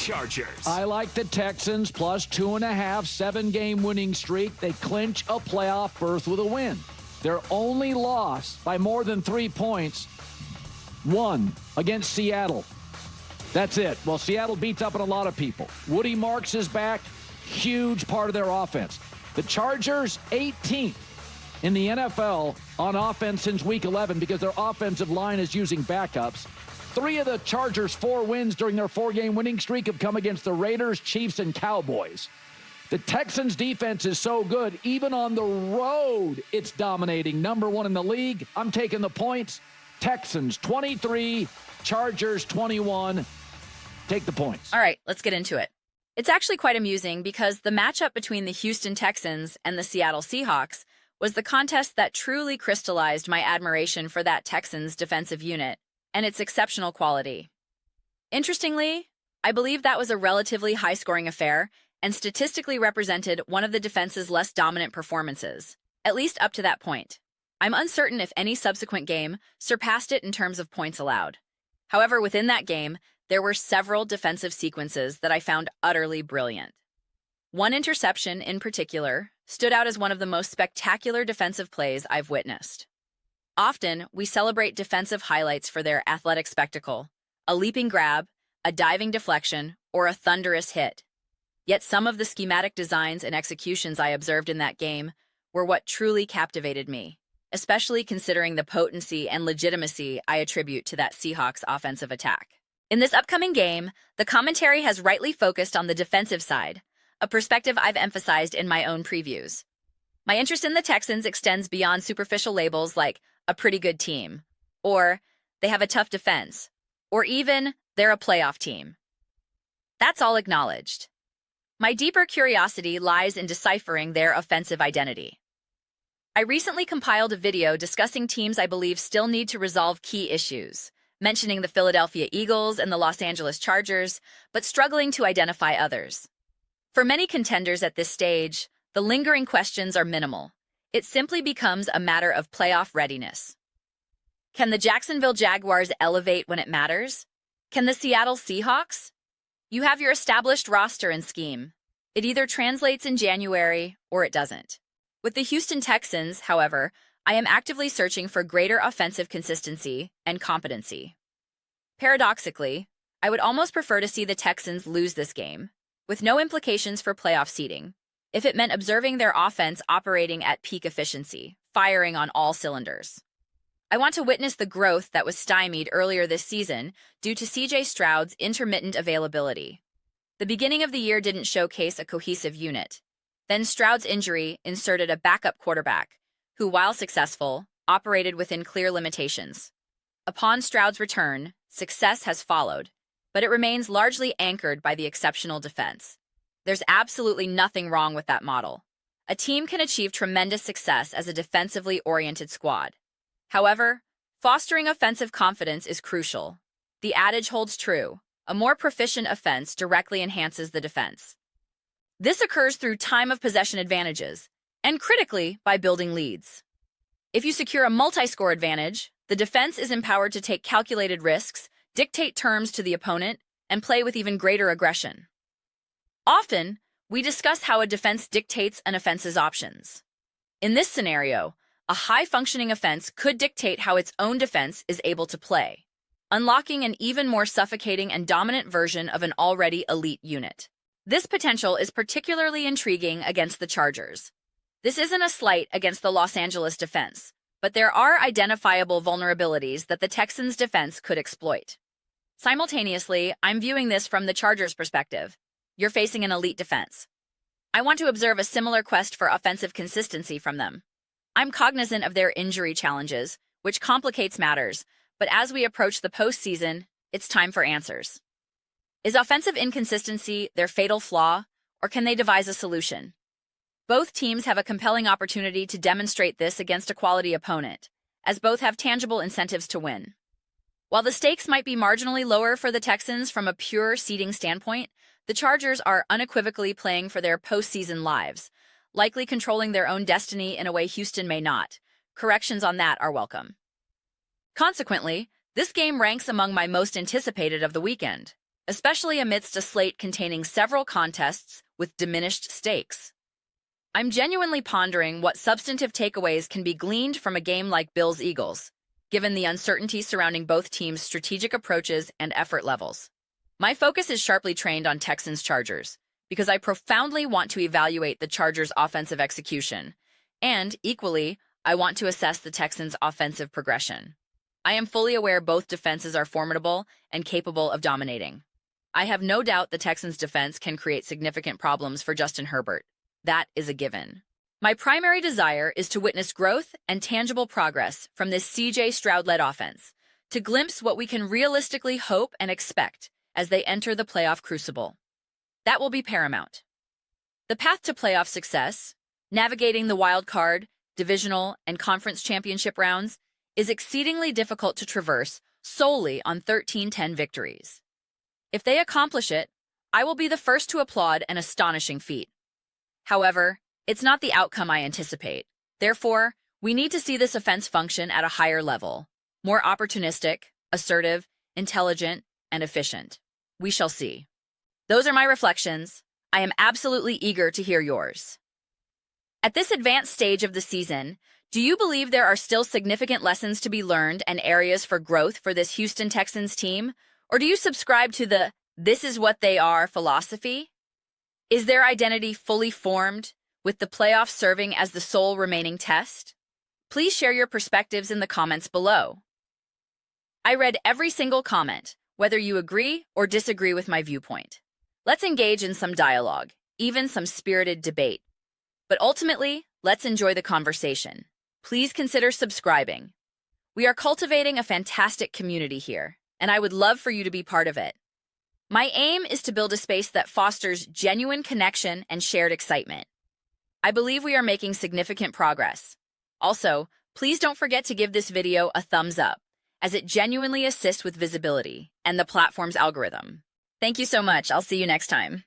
Chargers. I like the Texans plus 2.5, 7-game winning streak. They clinch a playoff berth with a win. Their only loss by more than 3 points, one against Seattle. That's it. Well, Seattle beats up on a lot of people. Woody Marks is back. Huge part of their offense. The Chargers, 18th in the NFL on offense since Week 11 because their offensive line is using backups. 3 of the Chargers' 4 wins during their 4-game winning streak have come against the Raiders, Chiefs, and Cowboys. The Texans' defense is so good, even on the road, it's dominating. Number 1 in the league. I'm taking the points. Texans 23, Chargers 21. Take the points. All right, let's get into it. It's actually quite amusing because the matchup between the Houston Texans and the Seattle Seahawks was the contest that truly crystallized my admiration for that Texans defensive unit and its exceptional quality. Interestingly, I believe that was a relatively high-scoring affair and statistically represented one of the defense's less dominant performances, at least up to that point. I'm uncertain if any subsequent game surpassed it in terms of points allowed. However, within that game, there were several defensive sequences that I found utterly brilliant. One interception in particular stood out as one of the most spectacular defensive plays I've witnessed. Often, we celebrate defensive highlights for their athletic spectacle, a leaping grab, a diving deflection, or a thunderous hit. Yet some of the schematic designs and executions I observed in that game were what truly captivated me, especially considering the potency and legitimacy I attribute to that Seahawks offensive attack. In this upcoming game, the commentary has rightly focused on the defensive side, a perspective I've emphasized in my own previews. My interest in the Texans extends beyond superficial labels like a pretty good team, or they have a tough defense, or even they're a playoff team. That's all acknowledged. My deeper curiosity lies in deciphering their offensive identity. I recently compiled a video discussing teams I believe still need to resolve key issues, mentioning the Philadelphia Eagles and the Los Angeles Chargers, but struggling to identify others. For many contenders at this stage, the lingering questions are minimal. It simply becomes a matter of playoff readiness. Can the Jacksonville Jaguars elevate when it matters? Can the Seattle Seahawks? You have your established roster and scheme. It either translates in January or it doesn't. With the Houston Texans, however, I am actively searching for greater offensive consistency and competency. Paradoxically, I would almost prefer to see the Texans lose this game, with no implications for playoff seeding, if it meant observing their offense operating at peak efficiency, firing on all cylinders. I want to witness the growth that was stymied earlier this season due to C.J. Stroud's intermittent availability. The beginning of the year didn't showcase a cohesive unit. Then Stroud's injury inserted a backup quarterback, who, while successful, operated within clear limitations. Upon Stroud's return, success has followed, but it remains largely anchored by the exceptional defense. There's absolutely nothing wrong with that model. A team can achieve tremendous success as a defensively oriented squad. However, fostering offensive confidence is crucial. The adage holds true: a more proficient offense directly enhances the defense. This occurs through time of possession advantages, and critically, by building leads. If you secure a multi-score advantage, the defense is empowered to take calculated risks, dictate terms to the opponent, and play with even greater aggression. Often, we discuss how a defense dictates an offense's options. In this scenario, a high-functioning offense could dictate how its own defense is able to play, unlocking an even more suffocating and dominant version of an already elite unit. This potential is particularly intriguing against the Chargers. This isn't a slight against the Los Angeles defense, but there are identifiable vulnerabilities that the Texans' defense could exploit. Simultaneously, I'm viewing this from the Chargers' perspective. You're facing an elite defense. I want to observe a similar quest for offensive consistency from them. I'm cognizant of their injury challenges, which complicates matters, but as we approach the postseason, it's time for answers. Is offensive inconsistency their fatal flaw, or can they devise a solution? Both teams have a compelling opportunity to demonstrate this against a quality opponent, as both have tangible incentives to win. While the stakes might be marginally lower for the Texans from a pure seeding standpoint, the Chargers are unequivocally playing for their postseason lives, likely controlling their own destiny in a way Houston may not. Corrections on that are welcome. Consequently, this game ranks among my most anticipated of the weekend. especially amidst a slate containing several contests with diminished stakes. I'm genuinely pondering what substantive takeaways can be gleaned from a game like Bills-Eagles, given the uncertainty surrounding both teams' strategic approaches and effort levels. My focus is sharply trained on Texans-Chargers, because I profoundly want to evaluate the Chargers' offensive execution, and, equally, I want to assess the Texans' offensive progression. I am fully aware both defenses are formidable and capable of dominating. I have no doubt the Texans' defense can create significant problems for Justin Herbert. That is a given. My primary desire is to witness growth and tangible progress from this C.J. Stroud-led offense, to glimpse what we can realistically hope and expect as they enter the playoff crucible. That will be paramount. The path to playoff success, navigating the wild card, divisional, and conference championship rounds, is exceedingly difficult to traverse solely on 13-10 victories. If they accomplish it, I will be the first to applaud an astonishing feat. However, it's not the outcome I anticipate. Therefore, we need to see this offense function at a higher level, more opportunistic, assertive, intelligent, and efficient. We shall see. Those are my reflections. I am absolutely eager to hear yours. At this advanced stage of the season, do you believe there are still significant lessons to be learned and areas for growth for this Houston Texans team? Or do you subscribe to the "this is what they are" philosophy? Is their identity fully formed, with the playoffs serving as the sole remaining test? Please share your perspectives in the comments below. I read every single comment, whether you agree or disagree with my viewpoint. Let's engage in some dialogue, even some spirited debate. But ultimately, let's enjoy the conversation. Please consider subscribing. We are cultivating a fantastic community here, and I would love for you to be part of it. My aim is to build a space that fosters genuine connection and shared excitement. I believe we are making significant progress. Also, please don't forget to give this video a thumbs up, as it genuinely assists with visibility and the platform's algorithm. Thank you so much. I'll see you next time.